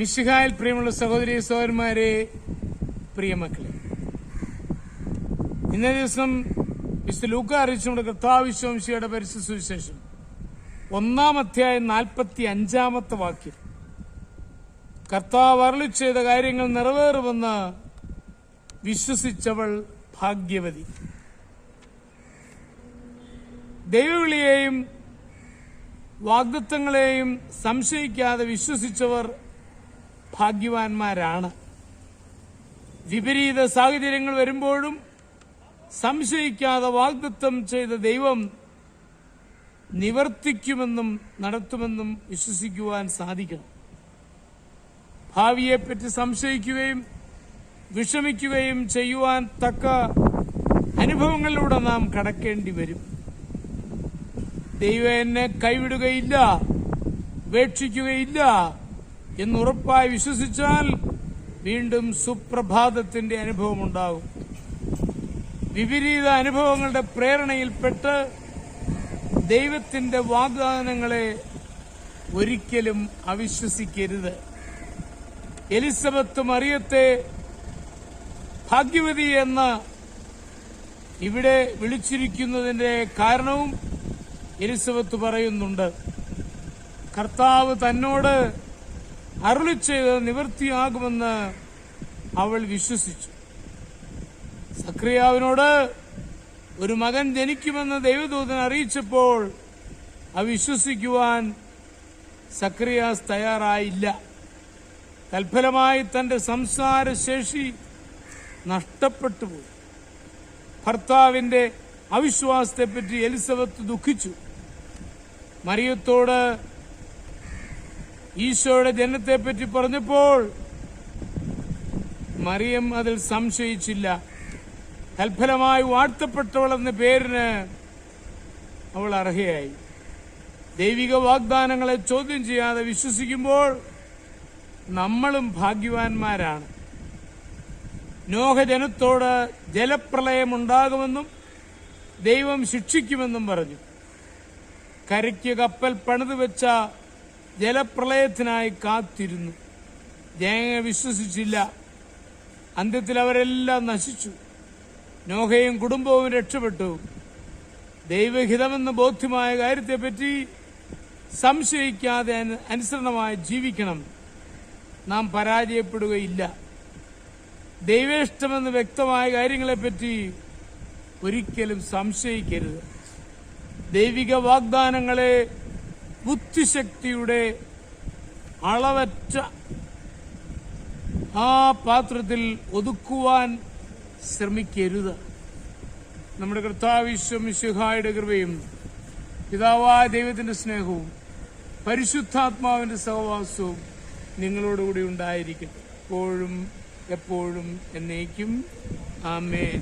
മിശിഹായിൽ പ്രിയമുള്ള സഹോദരി സഹോദരന്മാരെ, പ്രിയമക്കളെ, ഇന്നേ ദിവസം വിശുദ്ധ ലൂക്കാ അറിയിച്ച നമ്മുടെ കർത്താവ് മിശിഹായുടെ പരിശുദ്ധ സുവിശേഷം 1-ാം അധ്യായം 45-ാമത്തെ വാക്യം, കർത്താവ് അരുളി ചെയ്ത കാര്യങ്ങൾ നിറവേറുമെന്ന് വിശ്വസിച്ചവൾ ഭാഗ്യവതി. ദൈവവിളിയെയും വാഗ്ദത്തങ്ങളെയും സംശയിക്കാതെ വിശ്വസിച്ചവർ ഭാഗ്യവാന്മാരാണ്. വിപരീത സാഹചര്യങ്ങൾ വരുമ്പോഴും സംശയിക്കാതെ വാഗ്ദത്തം ചെയ്ത ദൈവം നിവർത്തിക്കുമെന്നും നടത്തുമെന്നും വിശ്വസിക്കുവാൻ സാധിക്കണം. ഭാവിയെപ്പറ്റി സംശയിക്കുകയും വിഷമിക്കുകയും ചെയ്യുവാൻ തക്ക അനുഭവങ്ങളിലൂടെ നാം കടക്കേണ്ടി വരും. ദൈവം എന്നെ കൈവിടുകയില്ല, ഉപേക്ഷിക്കുകയില്ല എന്നുറപ്പായി വിശ്വസിച്ചാൽ വീണ്ടും സുപ്രഭാതത്തിന്റെ അനുഭവമുണ്ടാകും. വിപരീത അനുഭവങ്ങളുടെ പ്രേരണയിൽപ്പെട്ട് ദൈവത്തിന്റെ വാഗ്ദാനങ്ങളെ ഒരിക്കലും അവിശ്വസിക്കരുത്. എലിസബത്ത് മറിയത്തെ ഭാഗ്യവതി എന്ന് ഇവിടെ വിളിച്ചിരിക്കുന്നതിന്റെ കാരണവും എലിസബത്ത് പറയുന്നുണ്ട്. കർത്താവ് തന്നോട് അരുളി ചെയ്ത് നിവൃത്തിയാകുമെന്ന് അവൾ വിശ്വസിച്ചു. സക്രിയാവിനോട് ഒരു മകൻ ജനിക്കുമെന്ന് ദൈവദൂതൻ അറിയിച്ചപ്പോൾ അവിശ്വസിക്കുവാൻ സക്രിയാസ് തയ്യാറായില്ല. തൽഫലമായി തന്റെ സംസാരശേഷി നഷ്ടപ്പെട്ടുപോയി. ഭർത്താവിന്റെ അവിശ്വാസത്തെപ്പറ്റി എലിസബത്ത് ദുഃഖിച്ചു. മറിയത്തോട് ഈശോയുടെ ജനനത്തെപ്പറ്റി പറഞ്ഞപ്പോൾ മറിയം അതിൽ സംശയിച്ചില്ല. തൽഫലമായി വാഴ്ത്തപ്പെട്ടവൾ എന്ന പേരിന് അവൾ അർഹയായി. ദൈവിക വാഗ്ദാനങ്ങളെ ചോദ്യം ചെയ്യാതെ വിശ്വസിക്കുമ്പോൾ നമ്മളും ഭാഗ്യവാന്മാരാണ്. നോഹ ജനത്തോട് ജലപ്രളയമുണ്ടാകുമെന്നും ദൈവം ശിക്ഷിക്കുമെന്നും പറഞ്ഞു. കരയ്ക്ക് കപ്പൽ പണിതു വെച്ച ജലപ്രളയത്തിനായി കാത്തിരുന്നു. ജനങ്ങൾ വിശ്വസിച്ചില്ല. അന്ത്യത്തിൽ അവരെല്ലാം നശിച്ചു. നോഹയും കുടുംബവും രക്ഷപ്പെട്ടു. ദൈവഹിതമെന്ന് ബോധ്യമായ കാര്യത്തെപ്പറ്റി സംശയിക്കാതെ അനുസരണമായി ജീവിക്കണം. നാം പരാജയപ്പെടുകയില്ല. ദൈവേഷ്ടമെന്ന് വ്യക്തമായ കാര്യങ്ങളെപ്പറ്റി ഒരിക്കലും സംശയിക്കരുത്. ദൈവിക വാഗ്ദാനങ്ങളെ ബുദ്ധിശക്തിയുടെ അളവറ്റ ആ പാത്രത്തിൽ ഒതുക്കുവാൻ ശ്രമിക്കരുത്. നമ്മുടെ കർത്താവ് മിശിഹായുടെ കൃപയും പിതാവായ ദൈവത്തിന്റെ സ്നേഹവും പരിശുദ്ധാത്മാവിന്റെ സഹവാസവും നിങ്ങളോടുകൂടി ഉണ്ടായിരിക്കട്ടെ, എപ്പോഴും എപ്പോഴും എന്നേക്കും. ആമേൻ.